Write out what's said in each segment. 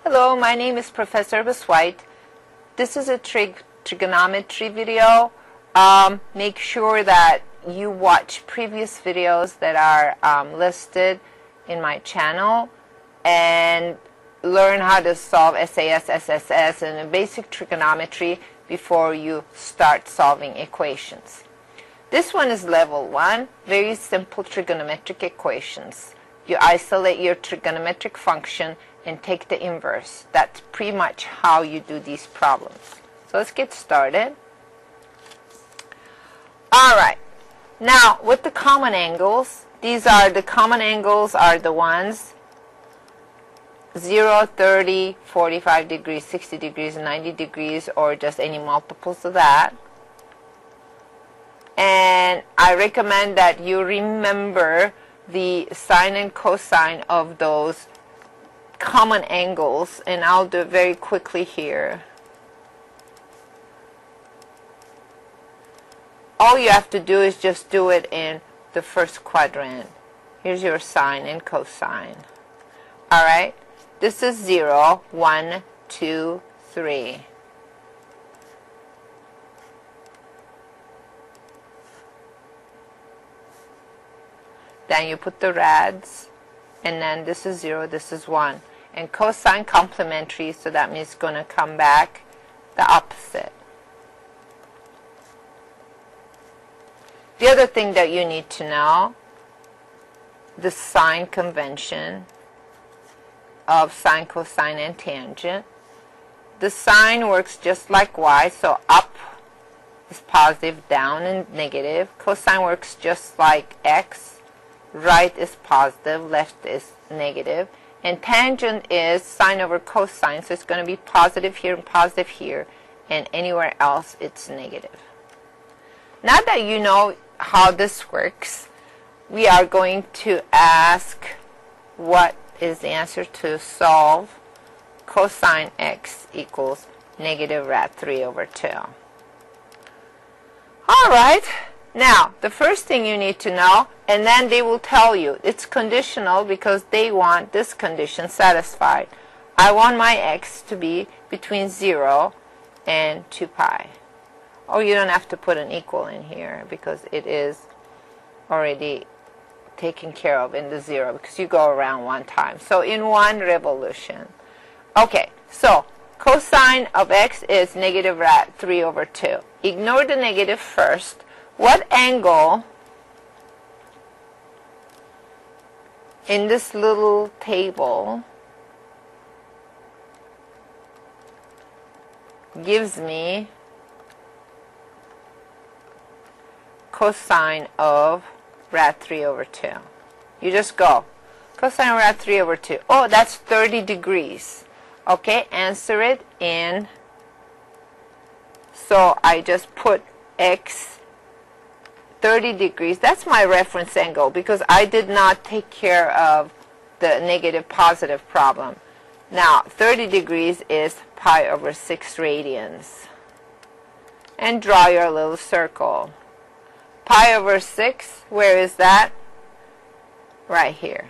Hello, my name is Professor White. This is a trigonometry video. Make sure that you watch previous videos that are listed in my channel and learn how to solve SAS, SSS, and basic trigonometry before you start solving equations. This one is level 1, very simple trigonometric equations. You isolate your trigonometric function and take the inverse. That's pretty much how you do these problems. So let's get started. Alright, now with the common angles, the common angles are the ones 0, 30, 45 degrees, 60 degrees, 90 degrees, or just any multiples of that. And I recommend that you remember the sine and cosine of those common angles, and I'll do it very quickly here. All you have to do is just do it in the first quadrant. Here's your sine and cosine. Alright, this is 0, 1, 2, 3. Then you put the rads, and then this is 0, this is 1. And cosine complementary, so that means it's going to come back the opposite. The other thing that you need to know, the sine convention of sine, cosine, and tangent. The sine works just like y, so up is positive, down is negative. Cosine works just like x, right is positive, left is negative. And tangent is sine over cosine, so it's going to be positive here, and anywhere else it's negative. Now that you know how this works, we are going to ask what is the answer to solve cosine x equals negative rad 3 over 2. Alright, now the first thing you need to know, and then they will tell you it's conditional because they want this condition satisfied. I want my x to be between 0 and 2 pi. Oh, you don't have to put an equal in here because it is already taken care of in the 0 because you go around one time. So in one revolution. Okay, so cosine of x is negative rad 3 over 2. Ignore the negative first. What angle in this little table gives me cosine of rad 3 over 2? You just go cosine of rad 3 over 2. Oh, that's 30 degrees. Okay, answer it in. So I just put x 30 degrees. That's my reference angle because I did not take care of the negative positive problem. Now 30 degrees is pi over 6 radians. And draw your little circle. Pi over 6, where is that? Right here.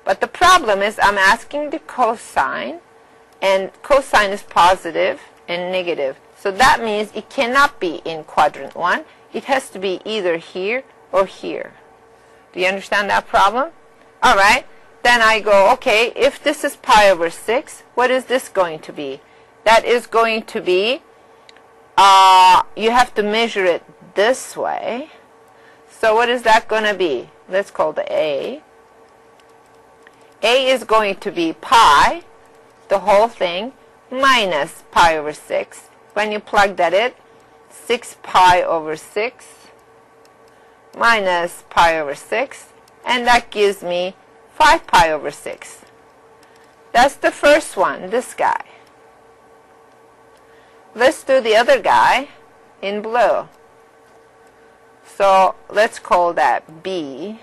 But the problem is I'm asking the cosine, and cosine is positive and negative. So that means it cannot be in quadrant 1. It has to be either here or here. Do you understand that problem? Alright, then I go, okay, if this is pi over 6, what is this going to be? That is going to be, you have to measure it this way. So what is that going to be? Let's call the A. A is going to be pi, the whole thing, minus pi over 6. When you plug that in, 6 pi over 6 minus pi over 6, and that gives me 5 pi over 6. That's the first one, this guy. Let's do the other guy in blue. So let's call that B,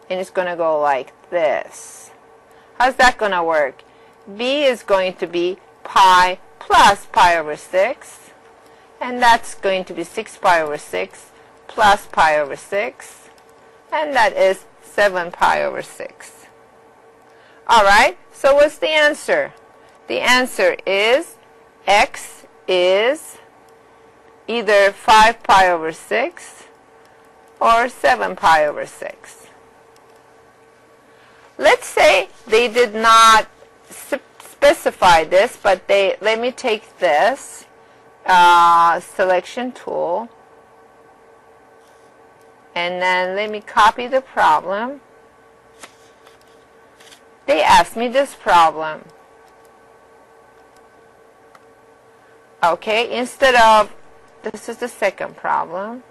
and it's going to go like this. How's that going to work? B is going to be pi plus pi over 6, and that's going to be 6 pi over 6 plus pi over 6, and that is 7 pi over 6. Alright, so what's the answer? The answer is x is either 5 pi over 6 or 7 pi over 6. Let's say they did not specify this, but let me take this selection tool, and then let me copy the problem. They asked me this problem. Okay, instead of, this is the second problem.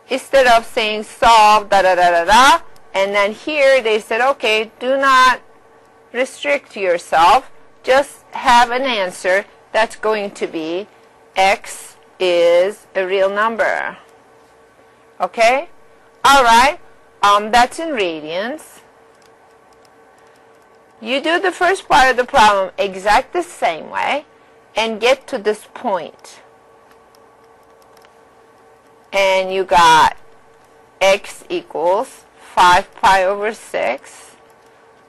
Instead of saying solve da da da da da, and then here they said, okay, do not restrict yourself, just have an answer that's going to be x is a real number. Okay? Alright, that's in radians. You do the first part of the problem exact the same way and get to this point. And you got x equals 5 pi over 6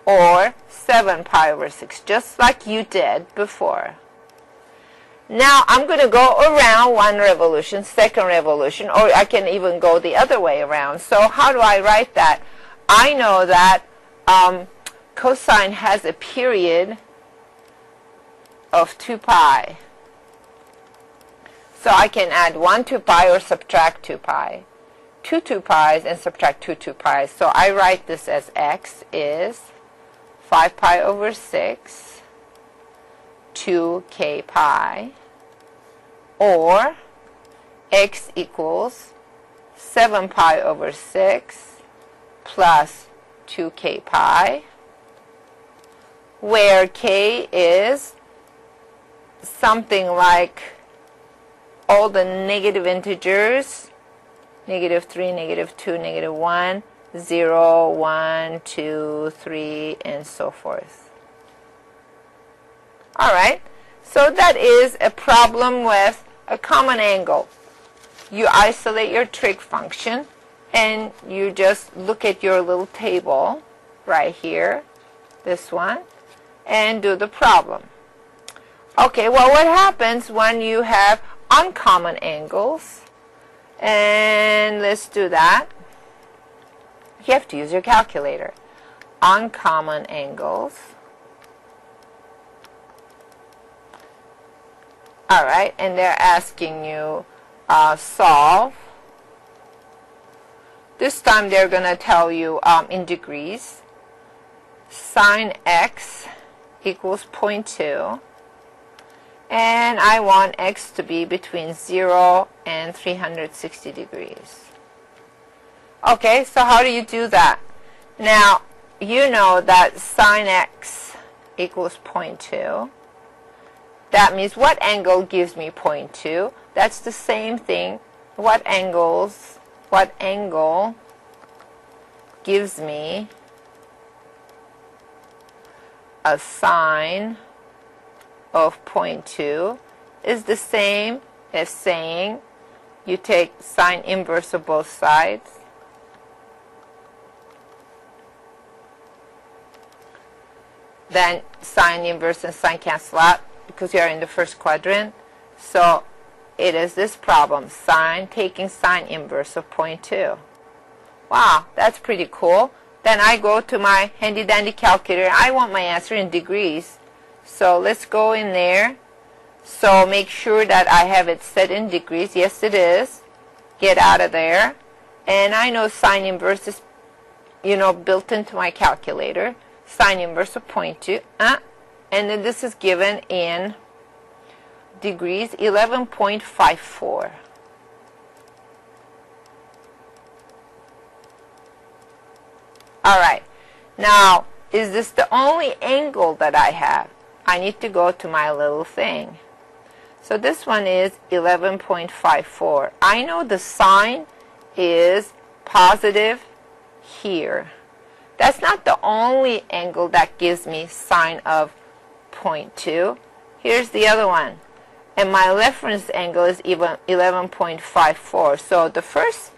or 7 pi over 6, just like you did before. Now I'm going to go around one revolution, second revolution, or I can even go the other way around. So how do I write that? I know that cosine has a period of 2 pi. So I can add 1 2 pi or subtract 2 pi. 2 2 pi's and subtract 2 2 pi's. So I write this as x is 5 pi over 6, 2k pi, or x equals 7 pi over 6 plus 2k pi, where k is something like all the negative integers, negative 3, negative 2, negative 1, 0, 1, 2, 3, and so forth. Alright, so that is a problem with a common angle. You isolate your trig function and you just look at your little table right here, this one, and do the problem. Okay, well, what happens when you have uncommon angles? And let's do that. You have to use your calculator. Uncommon angles. Alright, and they're asking you solve. This time they're going to tell you in degrees. Sine x equals 0.2. And I want x to be between 0 and 360 degrees. Okay, so how do you do that? Now, you know that sine x equals 0.2. That means what angle gives me 0.2? That's the same thing. What angle gives me a sine of 0.2 is the same as saying you take sine inverse of both sides. Then sine inverse and sine cancel out because you are in the first quadrant. So it is this problem, taking sine inverse of 0.2. Wow, that's pretty cool. Then I go to my handy dandy calculator. I want my answer in degrees. So let's go in there. So make sure that I have it set in degrees. Yes, it is. Get out of there. And I know sine inverse is, built into my calculator. Sine inverse of 0.2. And then this is given in degrees, 11.54. Alright, now is this the only angle that I have? I need to go to my little thing. So this one is 11.54. I know the sine is positive here. That's not the only angle that gives me sine of 0.2. Here's the other one. And my reference angle is even 11.54. So the first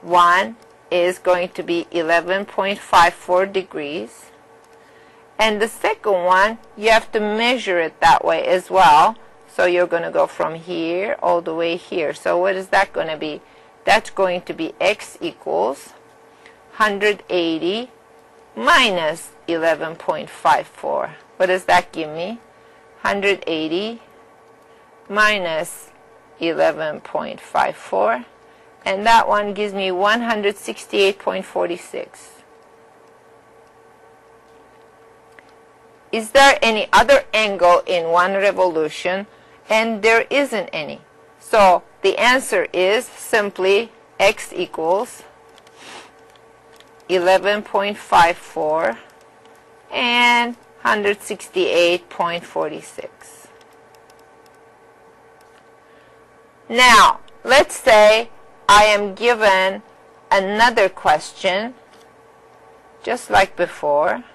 one is going to be 11.54 degrees. And the second one, you have to measure it that way as well. So you're going to go from here all the way here. So what is that going to be? That's going to be x equals 180 minus 11.54. What does that give me? 180 minus 11.54. And that one gives me 168.46. Is there any other angle in one revolution? And there isn't any. So the answer is simply x equals 11.54 and 168.46. Now, let's say I am given another question, just like before.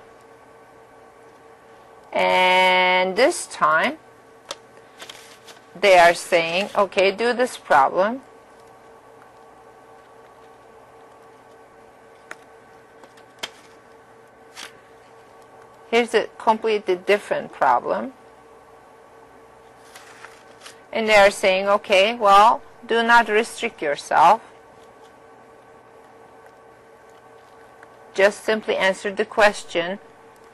And this time, they are saying, okay, do this problem. Here's a completely different problem. And they are saying, okay, well, do not restrict yourself. Just simply answer the question.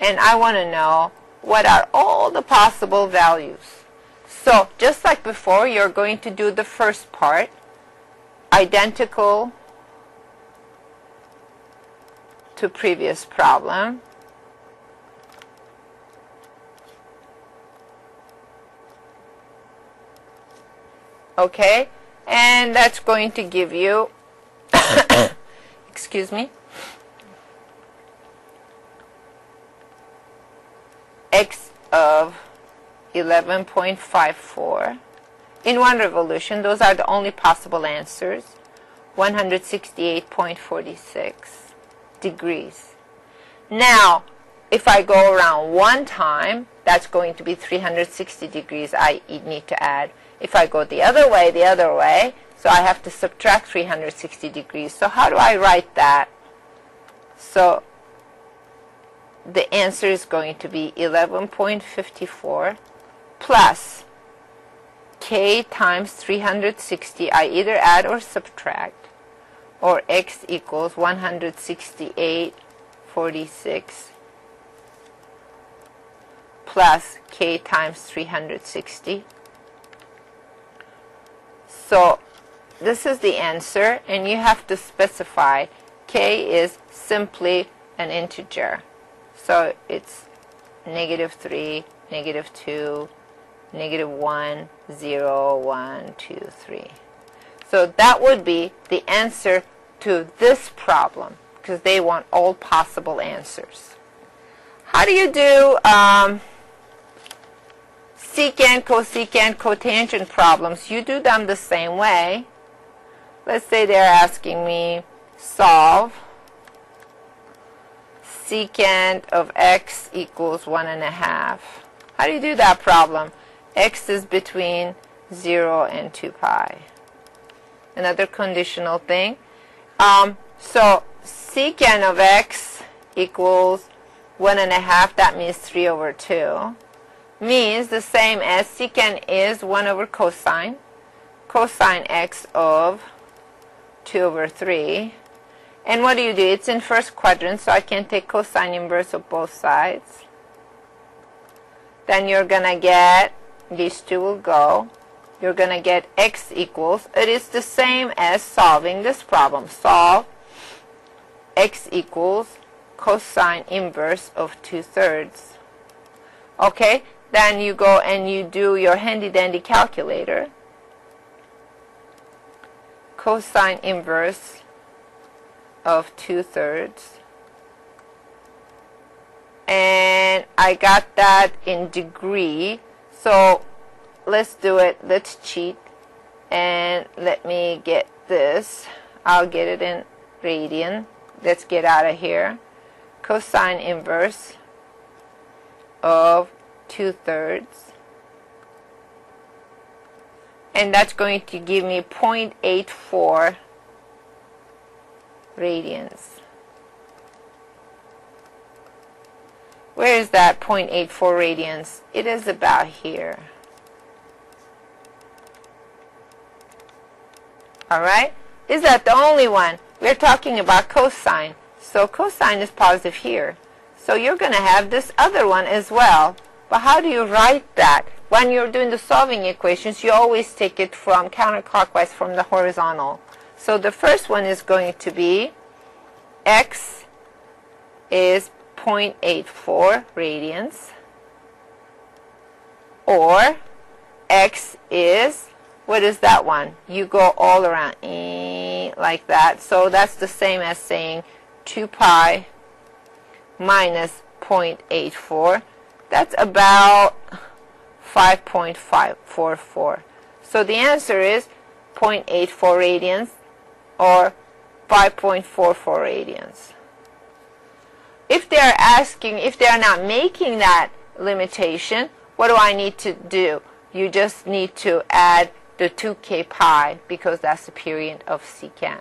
And I want to know, what are all the possible values? So, just like before, you're going to do the first part, identical to previous problem. Okay, and that's going to give you, excuse me, x of 11.54 in one revolution. Those are the only possible answers. 168.46 degrees. Now, if I go around one time, that's going to be 360 degrees I need to add. If I go the other way, so I have to subtract 360 degrees. So how do I write that? So the answer is going to be 11.54 plus k times 360. I either add or subtract, or x equals 168.46 plus k times 360. So this is the answer, and you have to specify k is simply an integer. So it's -3, -2, -1, 0, 1, 2, 3. So that would be the answer to this problem, because they want all possible answers. How do you do secant, cosecant, cotangent problems? You do them the same way. Let's say they're asking me solve secant of x equals 1.5. How do you do that problem? X is between 0 and 2 pi. Another conditional thing. So secant of x equals 1.5. That means 3 over 2. Means the same as secant is 1 over cosine. Cosine x of 2 over 3. And what do? It's in first quadrant, so I can take cosine inverse of both sides. Then you're going to get, these two will go. You're going to get x equals, it is the same as solving this problem. Solve x equals cosine inverse of 2/3. Okay, then you go and you do your handy dandy calculator. Cosine inverse of 2/3, and I got that in degree. So let's do it. Let's cheat, and let me get this. I'll get it in radian. Let's get out of here. Cosine inverse of 2/3, and that's going to give me 0.84 radians. Where is that 0.84 radians? It is about here. Alright? Is that the only one? We're talking about cosine. So cosine is positive here. So you're going to have this other one as well. But how do you write that? When you're doing the solving equations, you always take it from counterclockwise from the horizontal. So the first one is going to be x is 0.84 radians, or x is, what is that one? You go all around like that. So that's the same as saying 2 pi minus 0.84. That's about 5.544. So the answer is 0.84 radians or 5.44 radians. If they're asking, if they're not making that limitation, what do I need to do? You just need to add the 2k pi because that's the period of secant.